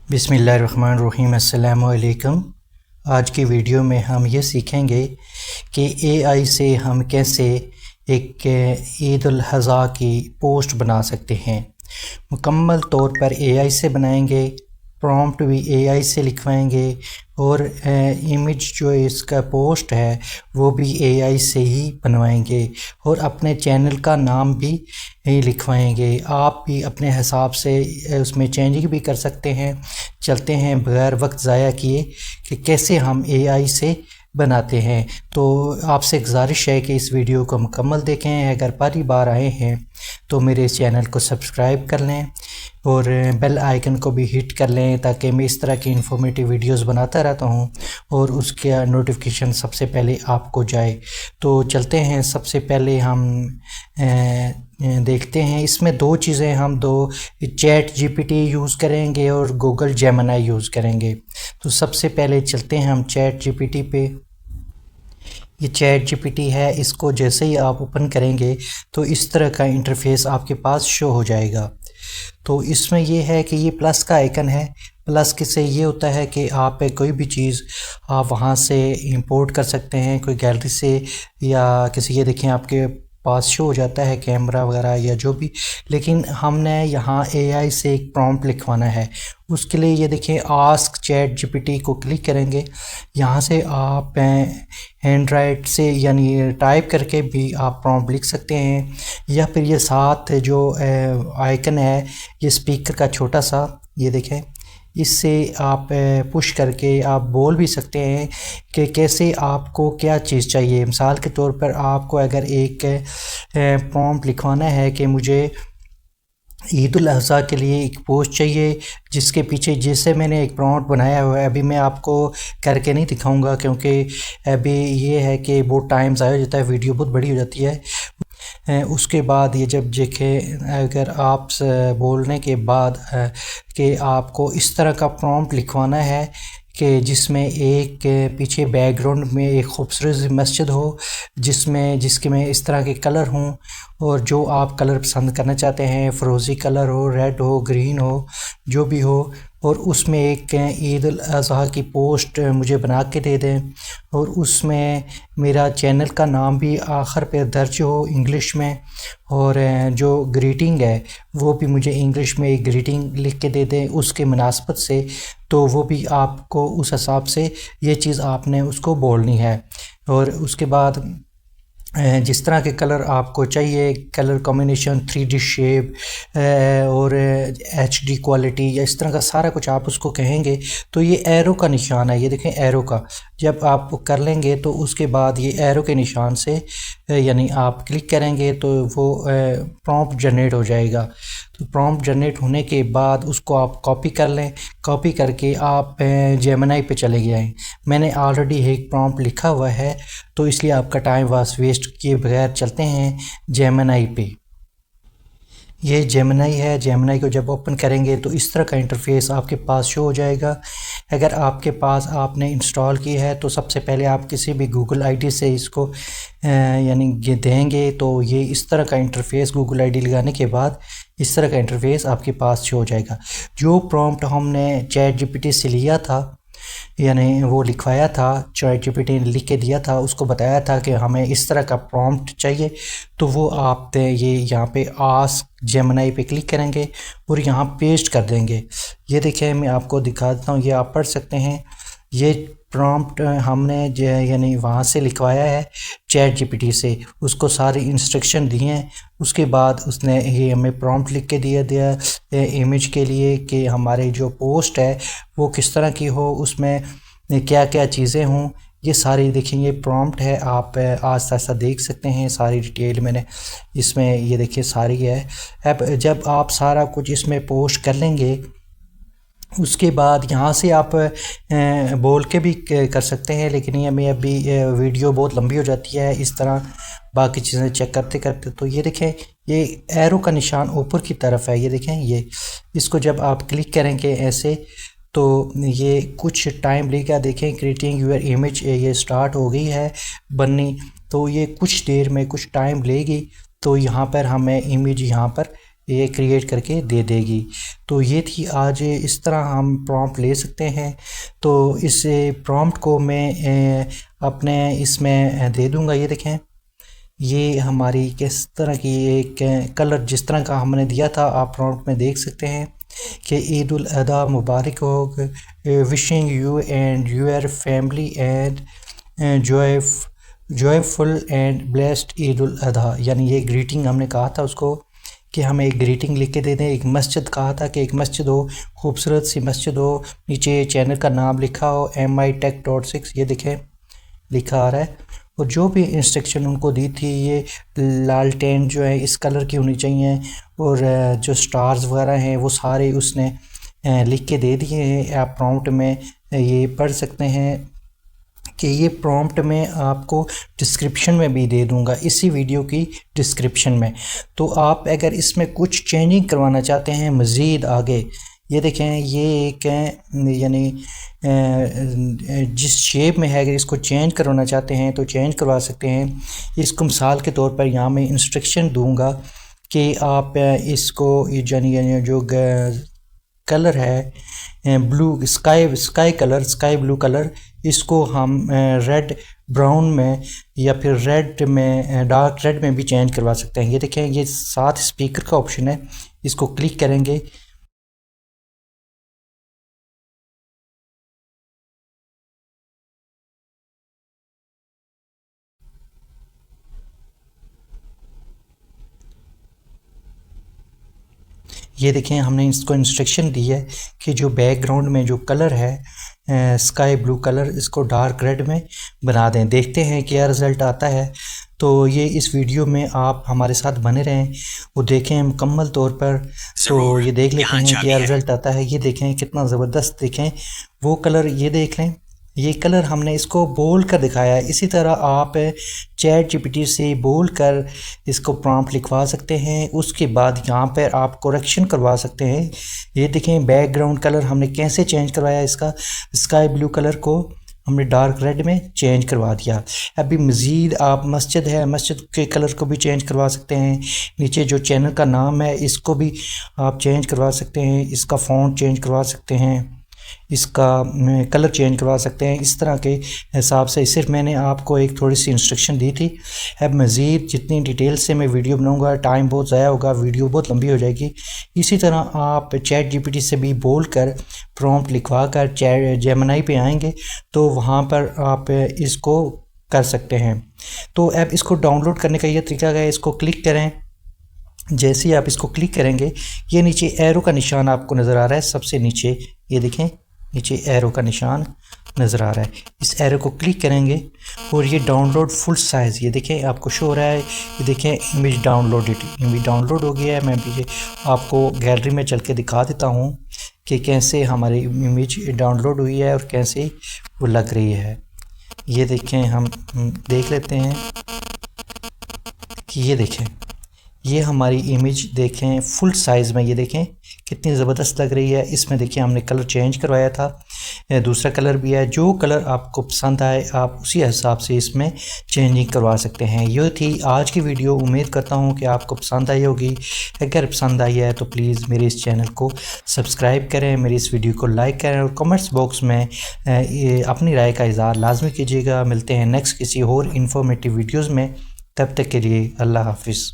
बिस्मिल्लाहिर्रहमानिर्रहीम। अस्सलामु अलैकुम। आज की वीडियो में हम ये सीखेंगे कि एआई से हम कैसे एक ईद उल अज़हा की पोस्ट बना सकते हैं। मुकम्मल तौर पर एआई से बनाएंगे, प्रॉम्प्ट भी एआई से लिखवाएंगे और इमेज जो इसका पोस्ट है वो भी एआई से ही बनवाएंगे और अपने चैनल का नाम भी लिखवाएंगे। आप भी अपने हिसाब से उसमें चेंजिंग भी कर सकते हैं। चलते हैं बगैर वक्त ज़ाया किए कि कैसे हम एआई से बनाते हैं। तो आपसे गुजारिश है कि इस वीडियो को मुकम्मल देखें। अगर पहली बार आए हैं तो मेरे इस चैनल को सब्सक्राइब कर लें और बेल आइकन को भी हिट कर लें ताकि मैं इस तरह की इन्फॉर्मेटिव वीडियोस बनाता रहता हूं और उसका नोटिफिकेशन सबसे पहले आपको जाए। तो चलते हैं, सबसे पहले हम देखते हैं। इसमें दो चीज़ें, हम दो चैट जीपीटी यूज़ करेंगे और गूगल जेमिनी यूज़ करेंगे। तो सबसे पहले चलते हैं हम चैट जीपीटी पे। ये चैट जीपीटी है, इसको जैसे ही आप ओपन करेंगे तो इस तरह का इंटरफेस आपके पास शो हो जाएगा। तो इसमें ये है कि ये प्लस का आइकन है। प्लस से ये होता है कि आप कोई भी चीज़ आप वहाँ से इंपोर्ट कर सकते हैं, कोई गैलरी से या किसी, ये देखें आपके पास शो हो जाता है कैमरा वगैरह या जो भी। लेकिन हमने यहाँ एआई से एक प्रॉम्प्ट लिखवाना है। उसके लिए ये देखें, आस्क चैट जीपीटी को क्लिक करेंगे। यहाँ से आप हैंड राइट से यानी टाइप करके भी आप प्रॉम्प्ट लिख सकते हैं, या फिर ये साथ जो आइकन है ये स्पीकर का छोटा सा, ये देखें, इससे आप पुश करके आप बोल भी सकते हैं कि कैसे आपको क्या चीज़ चाहिए। मिसाल के तौर पर आपको अगर एक प्रॉम्प्ट लिखवाना है कि मुझे ईद उल अज़हा के लिए एक पोस्ट चाहिए जिसके पीछे, जैसे मैंने एक प्रॉम्प्ट बनाया हुआ है, अभी मैं आपको करके नहीं दिखाऊंगा क्योंकि अभी ये है कि बहुत टाइम ज़ाया हो जाता है, वीडियो बहुत बड़ी हो जाती है। उसके बाद ये जब देखें, अगर आप बोलने के बाद कि आपको इस तरह का प्रॉम्प्ट लिखवाना है कि जिसमें एक पीछे बैकग्राउंड में एक खूबसूरत सी मस्जिद हो, जिसके में इस तरह के कलर हों और जो आप कलर पसंद करना चाहते हैं, फ़िरोज़ी कलर हो, रेड हो, ग्रीन हो, जो भी हो, और उसमें एक ईद उल अज़हा की पोस्ट मुझे बना के दे दें और उसमें मेरा चैनल का नाम भी आखिर पे दर्ज हो इंग्लिश में, और जो ग्रीटिंग है वो भी मुझे इंग्लिश में एक ग्रीटिंग लिख के दे दें उसके मुनासबत से। तो वो भी आपको उस हिसाब से ये चीज़ आपने उसको बोलनी है। और उसके बाद जिस तरह के कलर आपको चाहिए, कलर कॉम्बिनेशन, 3D शेप और HD क्वालिटी या इस तरह का सारा कुछ आप उसको कहेंगे। तो ये एरो का निशान है, ये देखें एरो का, जब आप कर लेंगे तो उसके बाद ये एरो के निशान से यानी आप क्लिक करेंगे तो वो प्रॉम्प्ट जनरेट हो जाएगा। तो प्रॉम्प्ट जनरेट होने के बाद उसको आप कॉपी कर लें। कॉपी करके आप जेमिनी पे चले गए। मैंने ऑलरेडी एक प्रॉम्प्ट लिखा हुआ है तो इसलिए आपका टाइम वेस्ट किए बगैर चलते हैं जेमिनी पे। ये जेमिनी है। जेमिनी को जब ओपन करेंगे तो इस तरह का इंटरफेस आपके पास शो हो जाएगा। अगर आपके पास आपने इंस्टॉल की है तो सबसे पहले आप किसी भी गूगल आईडी से इसको यानी देंगे तो ये इस तरह का इंटरफेस, गूगल आईडी लगाने के बाद इस तरह का इंटरफेस आपके पास शो हो जाएगा। जो प्रॉम्प्ट हमने चैट जीपीटी से लिया था यानी वो लिखवाया था, चैट जीपीटी ने लिख के दिया था, उसको बताया था कि हमें इस तरह का प्रॉम्प्ट चाहिए, तो वो आप ये यहाँ पे आस्क जेमिनी पे क्लिक करेंगे और यहाँ पेस्ट कर देंगे। ये देखिए, मैं आपको दिखा देता हूँ, ये आप पढ़ सकते हैं। ये प्रॉम्प्ट हमने यानी वहाँ से लिखवाया है चैट जीपीटी से, उसको सारी इंस्ट्रक्शन दिए हैं। उसके बाद उसने ये हमें प्रॉम्प्ट लिख के दिया इमेज के लिए कि हमारे जो पोस्ट है वो किस तरह की हो, उसमें क्या क्या चीज़ें हों, ये सारी देखेंगे प्रॉम्प्ट है। आप आस्ता आस्ता देख सकते हैं, सारी डिटेल मैंने इसमें ये देखिए सारी है। अब जब आप सारा कुछ इसमें पोस्ट कर लेंगे उसके बाद यहाँ से आप बोल के भी कर सकते हैं, लेकिन ये मैं अभी वीडियो बहुत लंबी हो जाती है इस तरह बाकी चीज़ें चेक करते करते। तो ये देखें, ये एरो का निशान ऊपर की तरफ है, ये देखें, ये इसको जब आप क्लिक करेंगे ऐसे तो ये कुछ टाइम लेगा। देखें, क्रिएटिंग यूर इमेज ये स्टार्ट हो गई है बननी, तो ये कुछ देर में कुछ टाइम लेगी। तो यहाँ पर हमें इमेज यहाँ पर ये क्रिएट करके दे देगी। तो ये थी आज, इस तरह हम प्रॉम्प्ट ले सकते हैं। तो इस प्रॉम्प्ट को मैं अपने इसमें दे दूंगा। ये देखें, ये हमारी किस तरह की एक कलर जिस तरह का हमने दिया था आप प्रॉम्प्ट में देख सकते हैं कि ईद उल अधा मुबारक हो, wishing you and your family and joyful and blessed Eid ul Adha. यानी ये ग्रीटिंग हमने कहा था उसको कि हमें एक ग्रीटिंग लिख के दे दें। एक मस्जिद कहा था कि एक मस्जिद हो, खूबसूरत सी मस्जिद हो, नीचे चैनल का नाम लिखा हो MITech.6, ये देखें लिखा आ रहा है। और जो भी इंस्ट्रक्शन उनको दी थी, ये लालटेन जो है इस कलर की होनी चाहिए, और जो स्टार्स वगैरह हैं वो सारे उसने लिख के दे दिए हैं। आप प्रॉम्प्ट में ये पढ़ सकते हैं कि ये प्रॉम्प्ट में आपको डिस्क्रिप्शन में भी दे दूंगा, इसी वीडियो की डिस्क्रिप्शन में। तो आप अगर इसमें कुछ चेंजिंग करवाना चाहते हैं मज़ीद आगे, ये देखें ये एक यानी जिस शेप में है अगर इसको चेंज करवाना चाहते हैं तो चेंज करवा सकते हैं। इसको मिसाल के तौर पर यहाँ मैं इंस्ट्रक्शन दूंगा कि आप इसको यानी जो कलर है ब्लू स्काई ब्लू कलर, इसको हम रेड ब्राउन में या फिर रेड में डार्क रेड में भी चेंज करवा सकते हैं। ये देखें, ये साथ स्पीकर का ऑप्शन है, इसको क्लिक करेंगे। ये देखें, हमने इसको इंस्ट्रक्शन दी है कि जो बैकग्राउंड में जो कलर है स्काई ब्लू कलर, इसको डार्क रेड में बना दें। देखते हैं क्या रिज़ल्ट आता है। तो ये इस वीडियो में आप हमारे साथ बने रहें, वो देखें मुकम्मल तौर पर। तो ये देख लेते हैं क्या रिज़ल्ट आता है। ये देखें कितना ज़बरदस्त, देखें वो कलर, ये देख लें ये कलर हमने इसको बोल कर दिखाया है। इसी तरह आप चैट जीपीटी से बोल कर इसको प्रॉम्प्ट लिखवा सकते हैं। उसके बाद यहाँ पर आप करेक्शन करवा सकते हैं। ये देखें बैकग्राउंड कलर हमने कैसे चेंज करवाया, इसका स्काई ब्लू कलर को हमने डार्क रेड में चेंज करवा दिया। अभी मज़ीद आप मस्जिद है, मस्जिद के कलर को भी चेंज करवा सकते हैं। नीचे जो चैनल का नाम है इसको भी आप चेंज करवा सकते हैं। इसका फ़ॉन्ट चेंज करवा सकते हैं, इसका कलर चेंज करवा सकते हैं। इस तरह के हिसाब से सिर्फ मैंने आपको एक थोड़ी सी इंस्ट्रक्शन दी थी। अब मज़ीद जितनी डिटेल से मैं वीडियो बनाऊंगा टाइम बहुत ज़ाया होगा, वीडियो बहुत लंबी हो जाएगी। इसी तरह आप चैट जीपीटी से भी बोल कर प्रॉम्प्ट लिखवा कर चैट जेमिनी पे आएंगे तो वहाँ पर आप इसको कर सकते हैं। तो अब इसको डाउनलोड करने का ये तरीका है, इसको क्लिक करें। जैसे ही आप इसको क्लिक करेंगे ये नीचे एरो का निशान आपको नज़र आ रहा है, सबसे नीचे ये देखें नीचे एरो का निशान नज़र आ रहा है। इस एरो को क्लिक करेंगे और ये डाउनलोड फुल साइज़, ये देखें आपको शो हो रहा है। ये देखें इमेज डाउनलोड हो गया है। मैं भी आपको गैलरी में चल के दिखा देता हूँ कि कैसे हमारी इमेज डाउनलोड हुई है और कैसे वो लग रही है। ये देखें, हम देख लेते हैं कि ये देखें ये हमारी इमेज देखें फुल साइज़ में, ये देखें कितनी ज़बरदस्त लग रही है। इसमें देखिए हमने कलर चेंज करवाया था, दूसरा कलर भी है। जो कलर आपको पसंद आए आप उसी हिसाब से इसमें चेंजिंग करवा सकते हैं। ये थी आज की वीडियो, उम्मीद करता हूँ कि आपको पसंद आई होगी। अगर पसंद आई है तो प्लीज़ मेरे इस चैनल को सब्सक्राइब करें, मेरी इस वीडियो को लाइक करें और कमेंट्स बॉक्स में अपनी राय का इज़हार लाजमी कीजिएगा। मिलते हैं नेक्स्ट किसी और इन्फॉर्मेटिव वीडियोज़ में, तब तक के लिए अल्लाह हाफिज़।